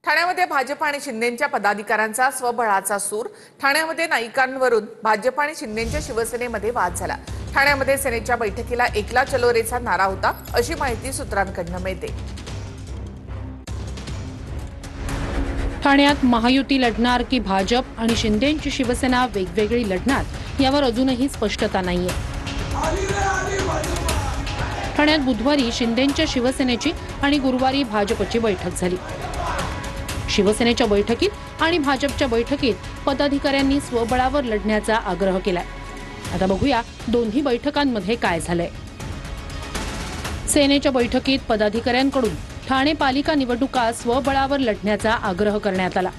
ठाण्यामध्ये भाजप आणि शिंदेच्या पदाधिकाऱ्यांचा स्वबळाचा सूर। ठाण्यामध्ये नाईकांवरून भाजप आणि शिंदेच्या शिवसेनेमध्ये वाद झाला। ठाण्यामध्ये सेनेच्या बैठकीला एकला चलो रेचा नारा होता, अशी माहिती सूत्रांकडून मिळते। ठाण्यात महायुती लढणार की भाजप आणि शिंदेची शिवसेना वेगवेगळी लढणार यावर अजूनही स्पष्टता नाहीये। ठाण्यात बुधवारी शिंदेच्या शिवसेनेची आणि गुरुवारी भाजपची बैठक झाली। शिवसेनेच्या बैठकीत आणि भाजपच्या बैठकीत पदाधिकाऱ्यांनी स्वबळावर लढण्याचा आग्रह केलाय। आता बघूया दोन्ही बैठकांमध्ये काय झालंय। सेनेच्या बैठकीत पदाधिकाऱ्यांकडून ठाणे पालिका निवडणुका स्वबळावर लढण्याचा आग्रह करण्यात आला।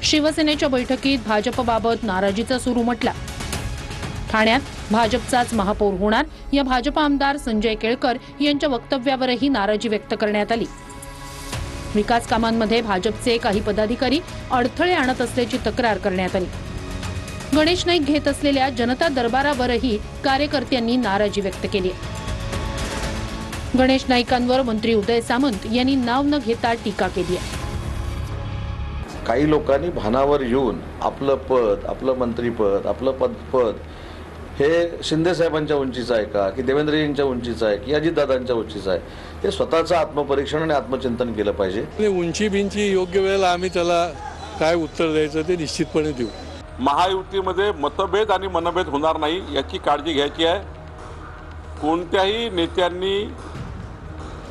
शिवसेनेच्या बैठकीत भाजपबाबत नाराजीचा सूर उमटला। ठाण्यात भाजपचाच महापौर होणार या भाजप आमदार संजय केळकर यांच्या वक्तव्यावरही नाराजी व्यक्त करण्यात आली। विकास कामांमध्ये भाजपचे काही पदाधिकारी अडथळे आणत असल्याची तक्रार करण्यात आली। गणेश नाईक घेत असलेल्या जनता दरबारावरही कार्यकर्त्यांनी नाराजी व्यक्त केली। गणेश नाईकांवर मंत्री उदय सामंत यांनी नाव न घेता टीका केली आहे। काही लोकांनी भानावर येऊन आपलं पद, आपलं मंत्रीपद, आपलं पद हे शिंदे साहेबांच्या उंचीचं आहे का की देवेंद्रजींच्या उंचीचं आहे की अजितदादांच्या उंचीचं आहे, हे स्वतःचं आत्मपरीक्षण आणि आत्मचिंतन केलं पाहिजे। उंची बिंची योग्य वेळेला आम्ही त्याला काय उत्तर द्यायचं ते निश्चितपणे देऊ। महायुतीमध्ये मतभेद आणि मनभेद होणार नाही याची काळजी घ्यायची आहे। कोणत्याही नेत्यांनी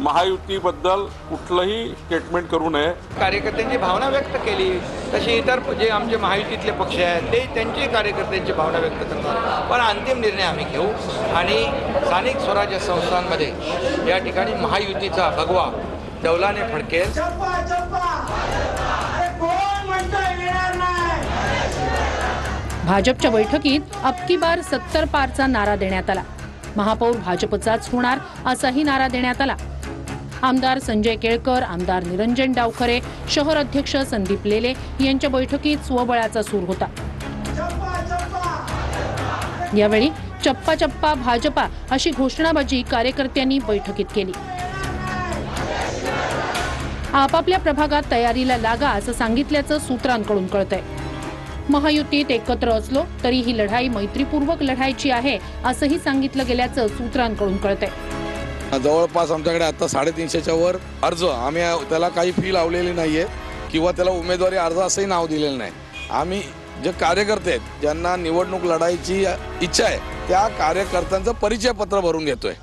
महायुतीबद्दल कुठलंही स्टेटमेंट करू नये। कार्यकर्त्यांची भावना व्यक्त केली तशी इतर जे आमचे महायुतीतले पक्ष आहेत ते त्यांची कार्यकर्त्यांची भावना व्यक्त करतात, पण अंतिम निर्णय आम्ही घेऊ आणि स्थानिक स्वराज्य संस्थांमध्ये या ठिकाणी महायुतीचा भगवा डौलाने फडकेल। भाजपच्या बैठकीत अबकी बार 70 पारचा नारा देण्यात आला। महापौर भाजपचाच होणार असाही नारा देण्यात आला। आमदार संजय केळकर, आमदार निरंजन डावखरे, शहर अध्यक्ष संदीप लेले यांच्या बैठकीत स्वबळाचा सूर होता। यावेळी चप्पा चप्पा भाजपा अशी घोषणाबाजी कार्यकर्त्यांनी बैठकीत केली। आपापल्या प्रभागात तयारीला लागा असं सांगितल्याचं सूत्रांकडून कळतंय। महायुतीत एकत्र असलो तरी ही लढाई मैत्रीपूर्वक लढायची आहे असंही सांगितलं गेल्याचं सूत्रांकडून कळतंय। जवळपास आमच्याकडे आता 350च्या वर अर्ज, आम्ही त्याला काही फी लावलेली नाहीये किंवा त्याला उमेदवारी अर्ज असंही नाव दिलेलं नाही। आम्ही जे कार्यकर्ते आहेत ज्यांना निवडणूक लढायची इच्छा आहे त्या कार्यकर्त्यांचं परिचय पत्र भरून घेतोय।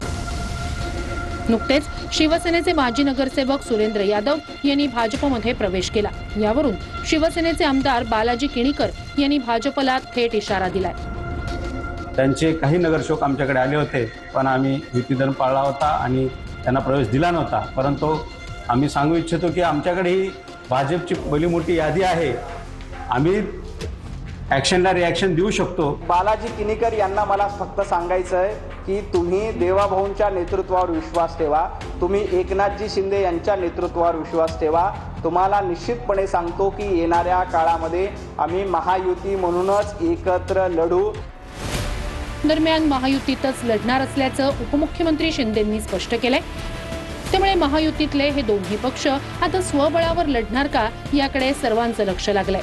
नुकतेच शिवसेनेचे माजी नगरसेवक सुरेंद्र यादव यांनी भाजपमध्ये प्रवेश केला। यावरून शिवसेनेचे आमदार बालाजी किणीकर यांनी भाजपला थेट इशारा दिलाय। त्यांचे काही नगरसेवक आमच्याकडे आले होते, पण आम्ही युतीधर्म पाळला होता आणि त्यांना प्रवेश दिला नव्हता। परंतु आम्ही सांगू इच्छितो की आमच्याकडे ही भाजपची पहिली मोठी यादी आहे, आम्ही ॲक्शनला रिॲक्शन देऊ शकतो। बालाजी किणीकर यांना मला फक्त सांगायचं आहे की तुम्ही देवाभाऊंच्या नेतृत्वावर विश्वास ठेवा, तुम्ही एकनाथजी शिंदे यांच्या नेतृत्वावर विश्वास ठेवा। तुम्हाला निश्चितपणे सांगतो की येणाऱ्या काळामध्ये आम्ही महायुती म्हणूनच एकत्र लढू। दरम्यान महायुतीतच लढणार असल्याचं उपमुख्यमंत्री शिंदेंनी स्पष्ट केलंय। त्यामुळे महायुतीतले हे दोन्ही पक्ष आता स्वबळावर लढणार का याकडे सर्वांचं लक्ष लागलंय।